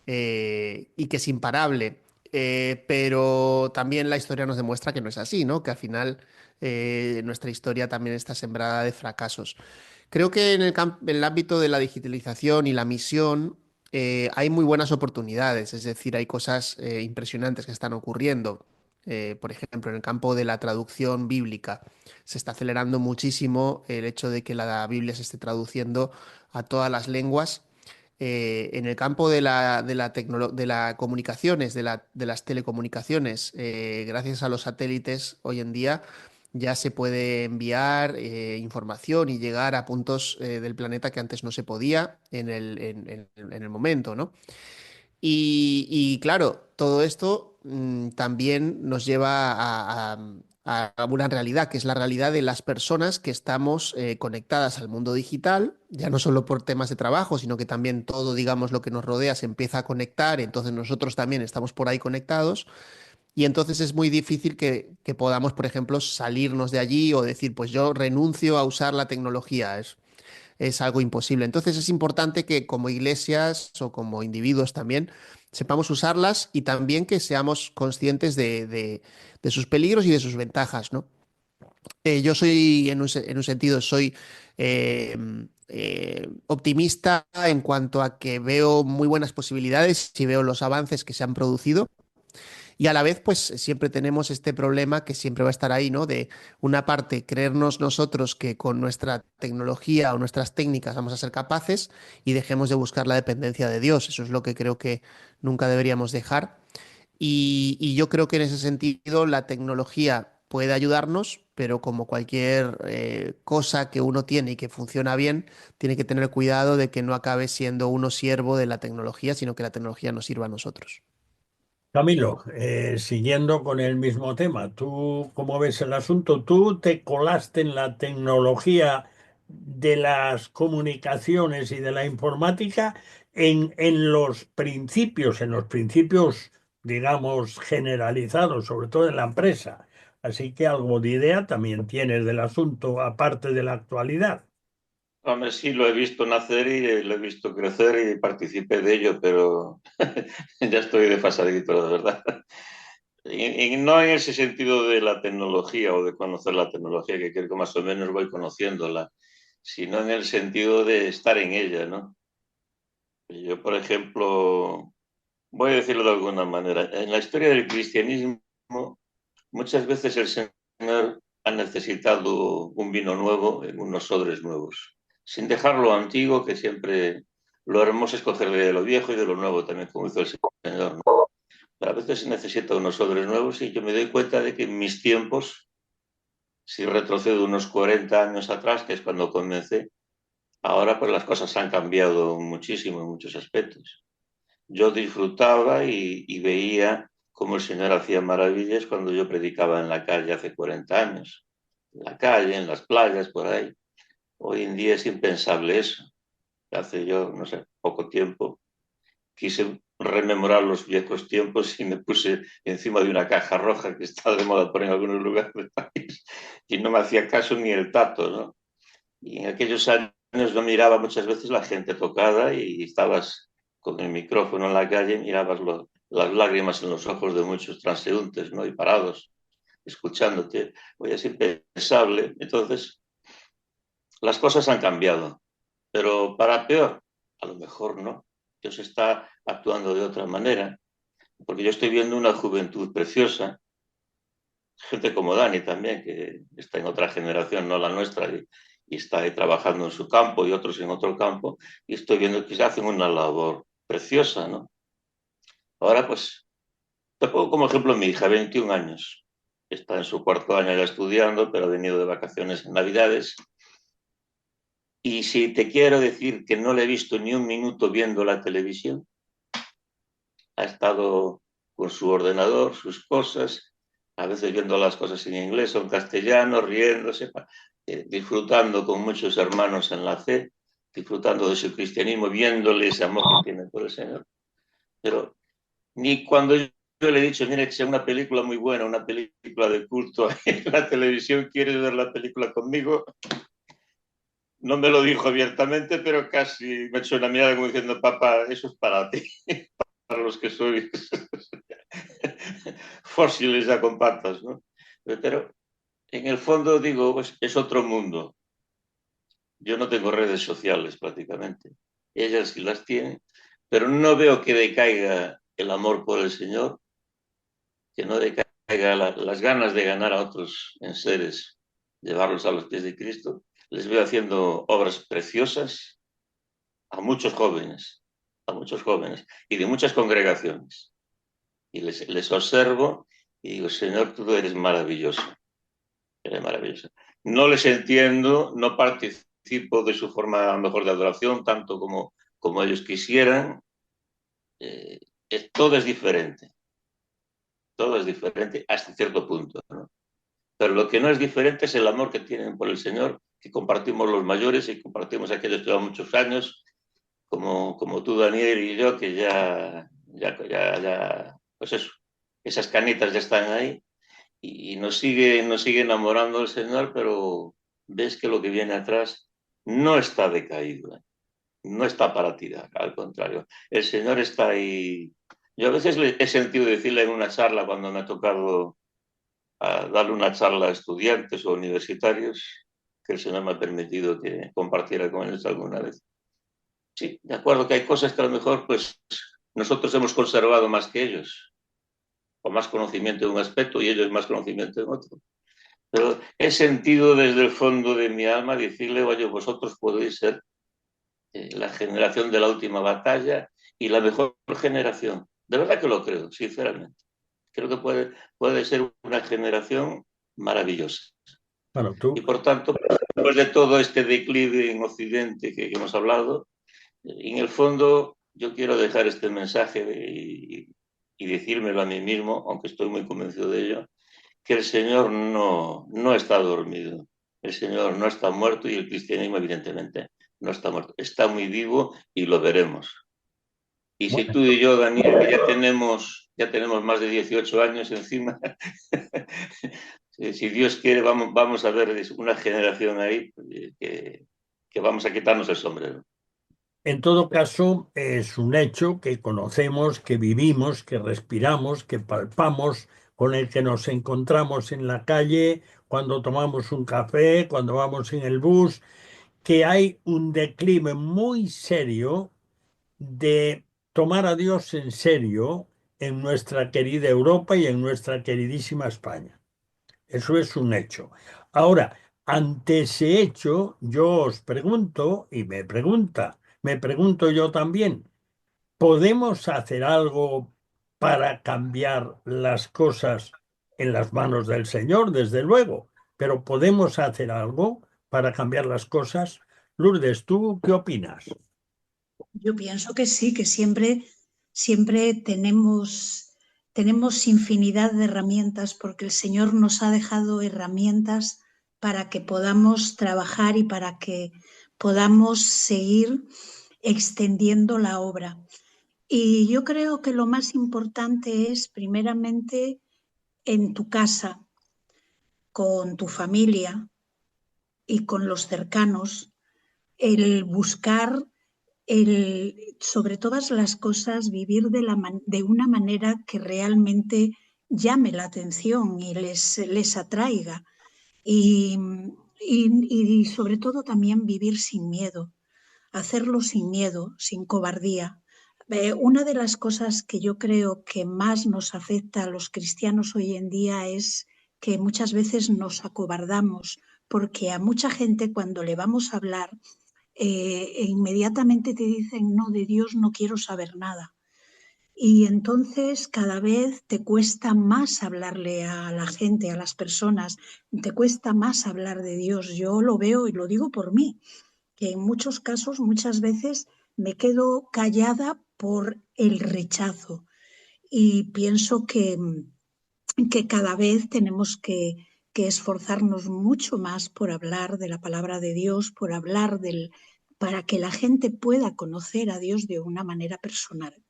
y que es imparable. Pero también la historia nos demuestra que no es así, ¿no? Que al final nuestra historia también está sembrada de fracasos. Creo que en el ámbito de la digitalización y la misión hay muy buenas oportunidades, es decir, hay cosas impresionantes que están ocurriendo. Por ejemplo, en el campo de la traducción bíblica se está acelerando muchísimo el hecho de que la Biblia se esté traduciendo a todas las lenguas. En el campo de la comunicaciones, de las telecomunicaciones, gracias a los satélites hoy en día ya se puede enviar información y llegar a puntos del planeta que antes no se podía en el momento, ¿no? Y claro, todo esto también nos lleva a una realidad, que es la realidad de las personas que estamos conectadas al mundo digital, ya no solo por temas de trabajo, sino que también todo, digamos, lo que nos rodea se empieza a conectar, entonces nosotros también estamos por ahí conectados. Y entonces es muy difícil que podamos, por ejemplo, salirnos de allí o decir, pues yo renuncio a usar la tecnología. Es algo imposible. Entonces es importante que como iglesias o como individuos también sepamos usarlas y también que seamos conscientes de sus peligros y de sus ventajas, ¿no? Yo soy, en un sentido, soy eh, optimista en cuanto a que veo muy buenas posibilidades y veo los avances que se han producido. Y a la vez, pues siempre tenemos este problema que siempre va a estar ahí, ¿no? De una parte, creernos nosotros que con nuestra tecnología o nuestras técnicas vamos a ser capaces y dejemos de buscar la dependencia de Dios. Eso es lo que creo que nunca deberíamos dejar. Y yo creo que en ese sentido la tecnología puede ayudarnos, pero como cualquier cosa que uno tiene y que funciona bien, tiene que tener cuidado de que no acabe siendo uno siervo de la tecnología, sino que la tecnología nos sirva a nosotros. Camilo, siguiendo con el mismo tema, ¿tú cómo ves el asunto? ¿Tú te colaste en la tecnología de las comunicaciones y de la informática en los principios digamos, generalizado, sobre todo en la empresa. Así que algo de idea también tienes del asunto, aparte de la actualidad. Hombre, sí, lo he visto nacer y lo he visto crecer y participé de ello, pero ya estoy desfasadito, de verdad. Y no en ese sentido de la tecnología o de conocer la tecnología, que creo que más o menos voy conociéndola, sino en el sentido de estar en ella, ¿no? Yo, por ejemplo, voy a decirlo de alguna manera, en la historia del cristianismo muchas veces el Señor ha necesitado un vino nuevo en unos odres nuevos, sin dejar lo antiguo, que siempre lo hermoso es coger de lo viejo y de lo nuevo también, como hizo el Señor, ¿no? Pero a veces se necesita unos odres nuevos y yo me doy cuenta de que en mis tiempos, si retrocedo unos 40 años atrás, que es cuando comencé, ahora pues las cosas han cambiado muchísimo en muchos aspectos. Yo disfrutaba y veía cómo el Señor hacía maravillas cuando yo predicaba en la calle hace 40 años. En la calle, en las playas, por ahí. Hoy en día es impensable eso. Hace yo, no sé, poco tiempo, quise rememorar los viejos tiempos y me puse encima de una caja roja que está de moda por en algunos lugares del país y no me hacía caso ni el tato, ¿no? Y en aquellos años yo miraba muchas veces la gente tocada y estabas con el micrófono en la calle, mirabas las lágrimas en los ojos de muchos transeúntes, ¿no? Y parados, escuchándote. Hoy es impensable. Entonces, las cosas han cambiado, pero para peor, a lo mejor no. Dios está actuando de otra manera, porque yo estoy viendo una juventud preciosa, gente como Dani también, que está en otra generación, no la nuestra, y está ahí trabajando en su campo y otros en otro campo, y estoy viendo que se hacen una labor preciosa, ¿no? Ahora, pues, te pongo como ejemplo mi hija, 21 años, está en su cuarto año ya estudiando, pero ha venido de vacaciones en Navidades, y si te quiero decir que no le he visto ni un minuto viendo la televisión, ha estado con su ordenador, sus cosas, a veces viendo las cosas en inglés o en castellano, riéndose, disfrutando con muchos hermanos en la fe, disfrutando de su cristianismo, viéndole ese amor que tiene por el Señor. Pero ni cuando yo le he dicho, mire, que sea una película muy buena, una película de culto en la televisión, ¿quieres ver la película conmigo? No me lo dijo abiertamente, pero casi me echó una mirada como diciendo, papá, eso es para ti, para los que sois fósiles ya con patas, ¿no? Pero en el fondo digo, pues es otro mundo. Yo no tengo redes sociales prácticamente. Ellas sí las tienen, pero no veo que decaiga el amor por el Señor, que no decaiga las ganas de ganar a otros en seres, llevarlos a los pies de Cristo. Les veo haciendo obras preciosas a muchos jóvenes y de muchas congregaciones. Y les observo y digo, Señor, tú eres maravilloso. Eres maravilloso. No les entiendo, no participo de su forma mejor de adoración, tanto como ellos quisieran. Todo es diferente. Todo es diferente hasta cierto punto, ¿no? Pero lo que no es diferente es el amor que tienen por el Señor, que compartimos los mayores y compartimos aquellos que llevan muchos años, como tú, Daniel, y yo, que pues eso, esas canitas ya están ahí y nos sigue enamorando el Señor, pero ves que lo que viene atrás no está decaído, ¿eh? No está para tirar, al contrario. El Señor está ahí. Yo a veces he sentido decirle en una charla, cuando me ha tocado darle una charla a estudiantes o universitarios, que el Señor me ha permitido que compartiera con ellos alguna vez. Sí, de acuerdo que hay cosas que a lo mejor pues nosotros hemos conservado más que ellos, o más conocimiento en un aspecto y ellos más conocimiento en otro. Pero he sentido desde el fondo de mi alma decirle, oye, vosotros podéis ser la generación de la última batalla y la mejor generación. De verdad que lo creo, sinceramente. Creo que puede ser una generación maravillosa. Bueno, tú, Y por tanto, después de todo este declive en Occidente que hemos hablado, en el fondo yo quiero dejar este mensaje y decírmelo a mí mismo, aunque estoy muy convencido de ello, que el Señor no está dormido, el Señor no está muerto y el cristianismo evidentemente no está muerto, está muy vivo y lo veremos. Y si Bueno, tú y yo, Daniel, que ya tenemos más de 18 años encima, si Dios quiere, vamos a ver una generación ahí que vamos a quitarnos el sombrero. en todo caso, es un hecho que conocemos, que vivimos, que respiramos, que palpamos, con el que nos encontramos en la calle, cuando tomamos un café, cuando vamos en el bus, que hay un declive muy serio de tomar a Dios en serio en nuestra querida Europa y en nuestra queridísima España. Eso es un hecho. Ahora, ante ese hecho, yo os pregunto y me pregunto yo también, ¿podemos hacer algo para cambiar las cosas en las manos del Señor, desde luego? Pero ¿podemos hacer algo para cambiar las cosas? Lourdes, ¿tú qué opinas? Yo pienso que sí, que siempre tenemos infinidad de herramientas porque el Señor nos ha dejado herramientas para que podamos trabajar y para que podamos seguir extendiendo la obra. Y yo creo que lo más importante es, primeramente, en tu casa, con tu familia y con los cercanos, el buscar sobre todas las cosas, vivir de una manera que realmente llame la atención y les atraiga. Y, y sobre todo también vivir sin miedo, hacerlo sin miedo, sin cobardía. Una de las cosas que yo creo que más nos afecta a los cristianos hoy en día es que muchas veces nos acobardamos, porque a mucha gente cuando le vamos a hablar, inmediatamente te dicen, no, de Dios no quiero saber nada. Y entonces cada vez te cuesta más hablarle a la gente, a las personas, te cuesta más hablar de Dios. Yo lo veo y lo digo por mí, que en muchos casos, muchas veces me quedo callada por el rechazo y pienso que cada vez tenemos que esforzarnos mucho más por hablar de la palabra de Dios, por hablar para que la gente pueda conocer a Dios de una manera personal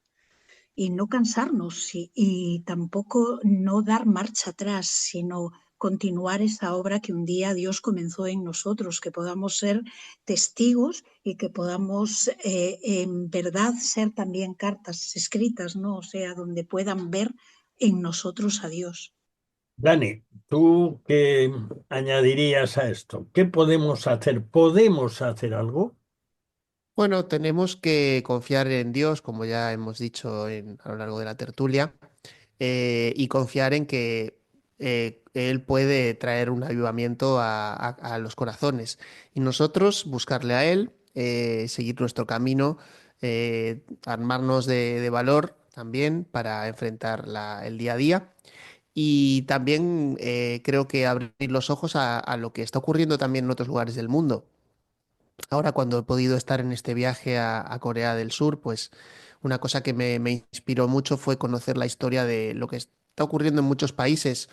y no cansarnos y tampoco no dar marcha atrás, sino continuar esa obra que un día Dios comenzó en nosotros, que podamos ser testigos y que podamos en verdad ser también cartas escritas, ¿no? O sea, donde puedan ver en nosotros a Dios. Dani, ¿tú qué añadirías a esto? ¿Qué podemos hacer? ¿Podemos hacer algo? Bueno, tenemos que confiar en Dios, como ya hemos dicho a lo largo de la tertulia, y confiar en que Él puede traer un avivamiento a los corazones. Y nosotros buscarle a Él, seguir nuestro camino, armarnos de valor también para enfrentar el día a día. Y también creo que abrir los ojos a lo que está ocurriendo también en otros lugares del mundo. Ahora, cuando he podido estar en este viaje a Corea del Sur, pues una cosa que me inspiró mucho fue conocer la historia de lo que está ocurriendo en muchos países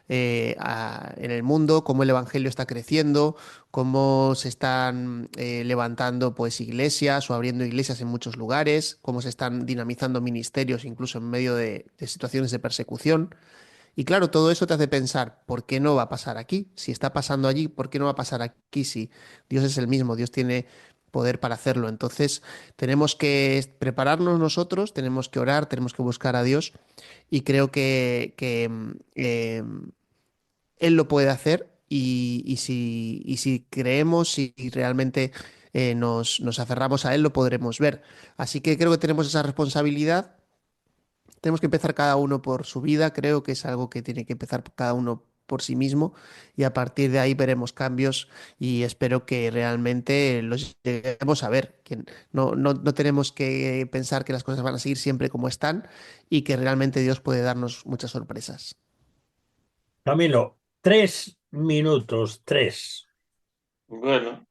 en el mundo, cómo el evangelio está creciendo, cómo se están levantando pues iglesias o abriendo iglesias en muchos lugares, cómo se están dinamizando ministerios incluso en medio de situaciones de persecución. Y claro, todo eso te hace pensar, ¿por qué no va a pasar aquí? Si está pasando allí, ¿por qué no va a pasar aquí? Si Dios es el mismo, Dios tiene poder para hacerlo. Entonces, tenemos que prepararnos nosotros, tenemos que orar, tenemos que buscar a Dios y creo que Él lo puede hacer y si creemos, si realmente nos aferramos a Él, lo podremos ver. Así que creo que tenemos esa responsabilidad. Tenemos que empezar cada uno por su vida, creo que es algo que tiene que empezar cada uno por sí mismo y a partir de ahí veremos cambios y espero que realmente los lleguemos a ver, que no tenemos que pensar que las cosas van a seguir siempre como están y que realmente Dios puede darnos muchas sorpresas. Camilo, 3 minutos, tres. Bueno,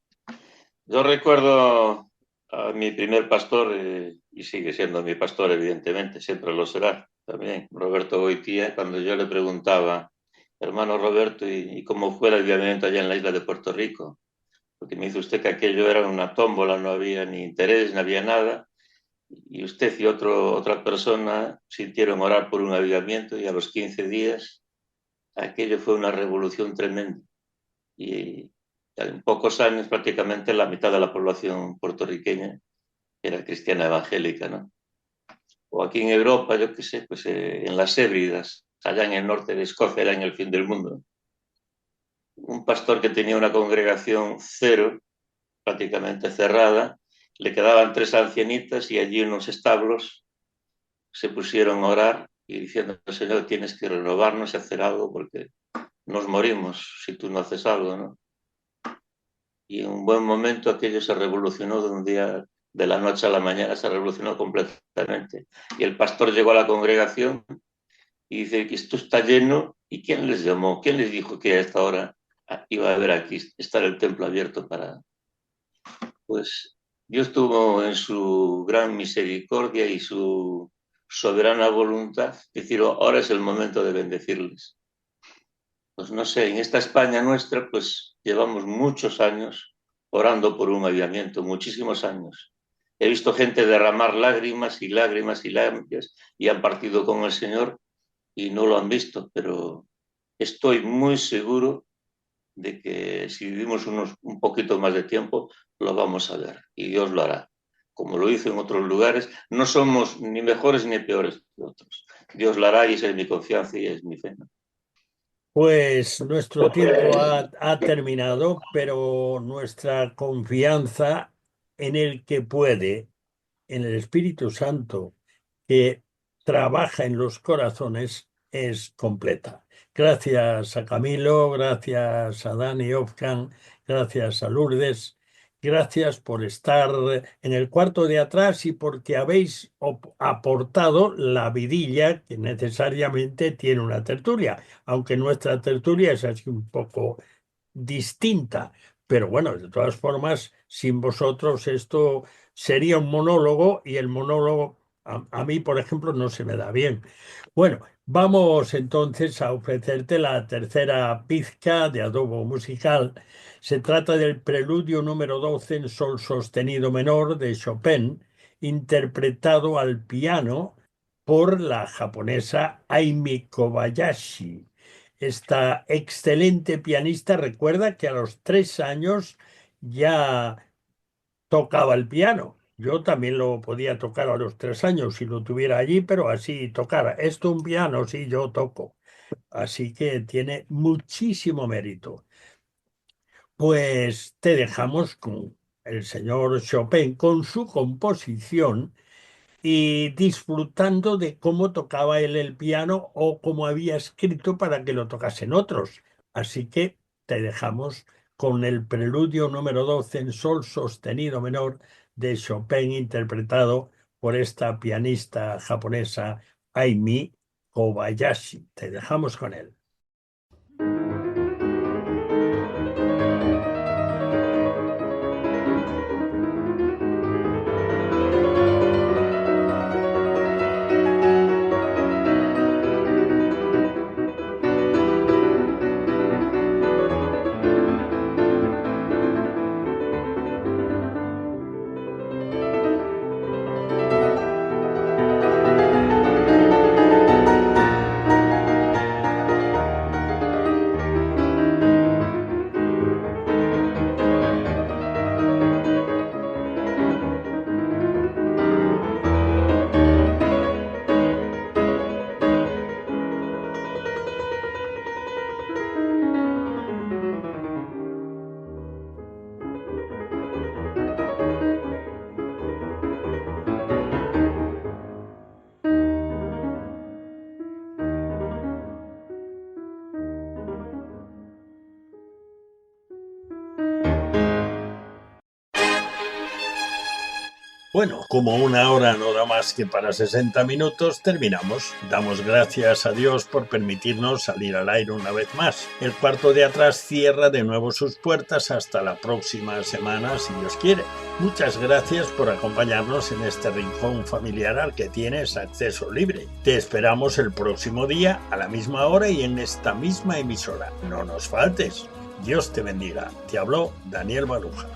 yo recuerdo a mi primer pastor, y sigue siendo mi pastor, evidentemente, siempre lo será también, Roberto Goitía, cuando yo le preguntaba, hermano Roberto, ¿y cómo fue el avivamiento allá en la isla de Puerto Rico? Porque me dice usted que aquello era una tómbola, no había ni interés, no había nada. Y usted y otra persona sintieron orar por un avivamiento y a los 15 días aquello fue una revolución tremenda. Y en pocos años prácticamente la mitad de la población puertorriqueña era cristiana evangélica, ¿no? O aquí en Europa, yo qué sé, pues en las Hébridas, allá en el norte de Escocia, era en el fin del mundo. Un pastor que tenía una congregación cero, prácticamente cerrada, le quedaban 3 ancianitas y allí en los establos se pusieron a orar y diciendo, Señor, tienes que renovarnos y hacer algo porque nos morimos si tú no haces algo, ¿no? Y en un buen momento aquello se revolucionó de un día, de la noche a la mañana, se revolucionó completamente. Y el pastor llegó a la congregación y dice que esto está lleno. ¿Y quién les llamó? ¿Quién les dijo que a esta hora iba a haber aquí, estar el templo abierto para...? Pues Dios tuvo en su gran misericordia y su soberana voluntad decir, ahora es el momento de bendecirles. Pues no sé, en esta España nuestra, pues llevamos muchos años orando por un avivamiento, muchísimos años. He visto gente derramar lágrimas y lágrimas y lágrimas y han partido con el Señor y no lo han visto, pero estoy muy seguro de que si vivimos un poquito más de tiempo, lo vamos a ver y Dios lo hará. Como lo hizo en otros lugares, no somos ni mejores ni peores que otros. Dios lo hará y esa es mi confianza y es mi fe, ¿no? Pues nuestro tiempo ha terminado, pero nuestra confianza en el que puede, en el Espíritu Santo, que trabaja en los corazones, es completa. Gracias a Camilo, gracias a Dani Ofkan, gracias a Lourdes, gracias por estar en el cuarto de atrás y porque habéis aportado la vidilla que necesariamente tiene una tertulia, aunque nuestra tertulia es así un poco distinta. Pero bueno, de todas formas, sin vosotros esto sería un monólogo y el monólogo a mí, por ejemplo, no se me da bien. Bueno, vamos entonces a ofrecerte la tercera pizca de adobo musical. Se trata del preludio número 12 en sol sostenido menor de Chopin, interpretado al piano por la japonesa Aimi Kobayashi. Esta excelente pianista recuerda que a los 3 años ya tocaba el piano. Yo también lo podía tocar a los 3 años si lo tuviera allí, pero así tocara. Esto un piano, sí, yo toco. Así que tiene muchísimo mérito. Pues te dejamos con el señor Chopin, con su composición y disfrutando de cómo tocaba él el piano o cómo había escrito para que lo tocasen otros. Así que te dejamos con el preludio número 12 en sol sostenido menor de Chopin, interpretado por esta pianista japonesa Aimi Kobayashi. Te dejamos con él. Bueno, como una hora no da más que para 60 minutos, terminamos. Damos gracias a Dios por permitirnos salir al aire una vez más. El cuarto de atrás cierra de nuevo sus puertas hasta la próxima semana, si Dios quiere. Muchas gracias por acompañarnos en este rincón familiar al que tienes acceso libre. Te esperamos el próximo día, a la misma hora y en esta misma emisora. No nos faltes. Dios te bendiga. Te habló Daniel Baluja.